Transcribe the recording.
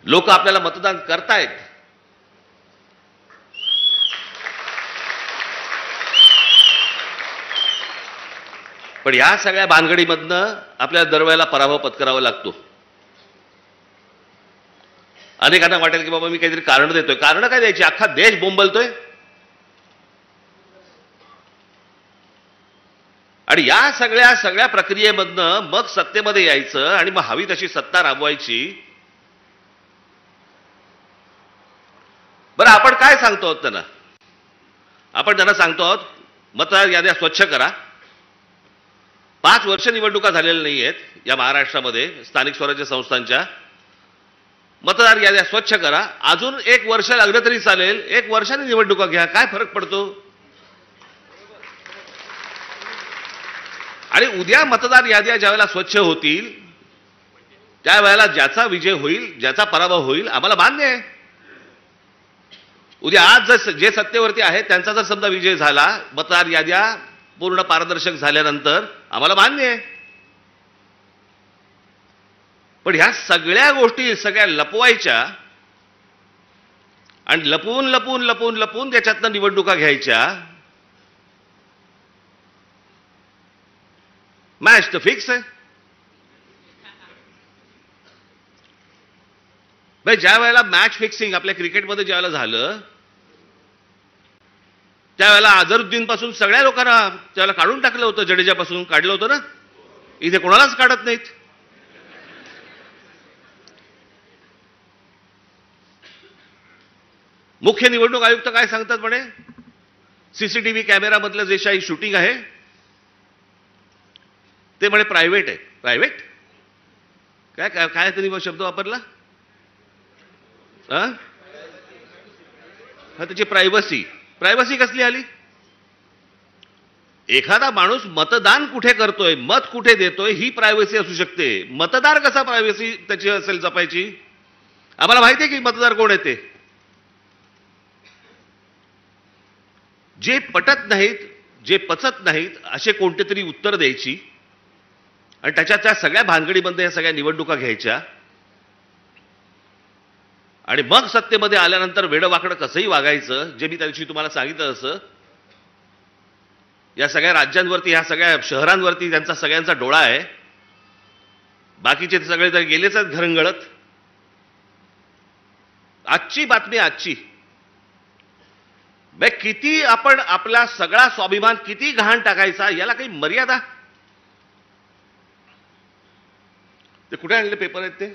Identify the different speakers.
Speaker 1: लोक आपल्याला मतदान करतायत, पण या सगळ्या भानगडीमधनं आपल्याला दरवेळेला पराभव पत्करावा लागतो. अनेकांना वाटेल की बाबा मी काहीतरी कारण देतोय. कारण काय द्यायची? अख्खा देश बोंबलतोय. आणि या सगळ्या प्रक्रियेमधनं मग सत्तेमध्ये यायचं आणि मग हवी तशी सत्ता राबवायची. बरं, आपण काय सांगतो आहोत त्यांना? आपण त्यांना सांगतो आहोत मतदार याद्या स्वच्छ करा. 5 वर्ष निवडणुका झालेल्या नाही आहेत या महाराष्ट्रामध्ये स्थानिक स्वराज्य संस्थांच्या. मतदार याद्या स्वच्छ करा. अजून 1 वर्ष लागलं तरी चालेल. 1 वर्षाने निवडणुका घ्या, काय फरक पडतो? आणि उद्या मतदार याद्या ज्यावेळेला स्वच्छ होतील त्यावेळेला ज्याचा विजय होईल, ज्याचा पराभव होईल, आम्हाला मान्य आहे. उद्या आज जर जे सत्तेवरती आहेत त्यांचा जर समजा विजय झाला, मतदार याद्या पूर्ण पारदर्शक झाल्यानंतर, आम्हाला मान्य आहे. पण ह्या सगळ्या गोष्टी सगळ्या लपवायच्या आणि लपवून लपवून लपवून लपवून त्याच्यातनं निवडणुका घ्यायच्या. मॅच तर फिक्स आहे. भाई, ज्या वेळेला मॅच फिक्सिंग आपल्या क्रिकेटमध्ये ज्या वेळेला झालं त्यावेळेला अझरुद्दीन पासून सगळ्या लोकांना त्याला काढून टाकलं होतं. जडेजापासून काढलं होतं ना. इथे कोणालाच काढत नाहीत. मुख्य निवडणूक आयुक्त काय सांगतात म्हणे? सीसीटीव्ही कॅमेरामधलं जे काही शूटिंग आहे ते म्हणे प्रायव्हेट आहे. प्रायव्हेट काय काय काय त्यांनी शब्द वापरला? हा, त्याची प्रायव्हसी. प्रायव्हसी कसली आली? एखादा माणूस मतदान कुठे करतोय, मत कुठे देतोय, ही प्रायव्हसी असू शकते. मतदार कसा प्रायव्हसी त्याची असेल जपायची? आम्हाला माहिती आहे की मतदार कोण आहे ते. जे पटत नाहीत, जे पचत नाहीत असे कोणते तरी उत्तर द्यायची आणि त्याच्या सगळ्या भानगडीमध्ये या सगळ्या निवडणुका घ्यायच्या आणि मग सत्तेमध्ये आल्यानंतर वेडवाकडं कसंही वागायचं. जे मी त्या दिवशी तुम्हाला सांगितलं असं या सगळ्या राज्यांवरती, ह्या सगळ्या शहरांवरती त्यांचा सगळ्यांचा डोळा आहे. बाकीचे सगळे तर गेलेच आहेत घरंगळत. आजची बातमी, आजची किती आपण आपला सगळा स्वाभिमान किती घाण टाकायचा, याला काही मर्यादा? ते कुठे आणले पेपर आहेत ते?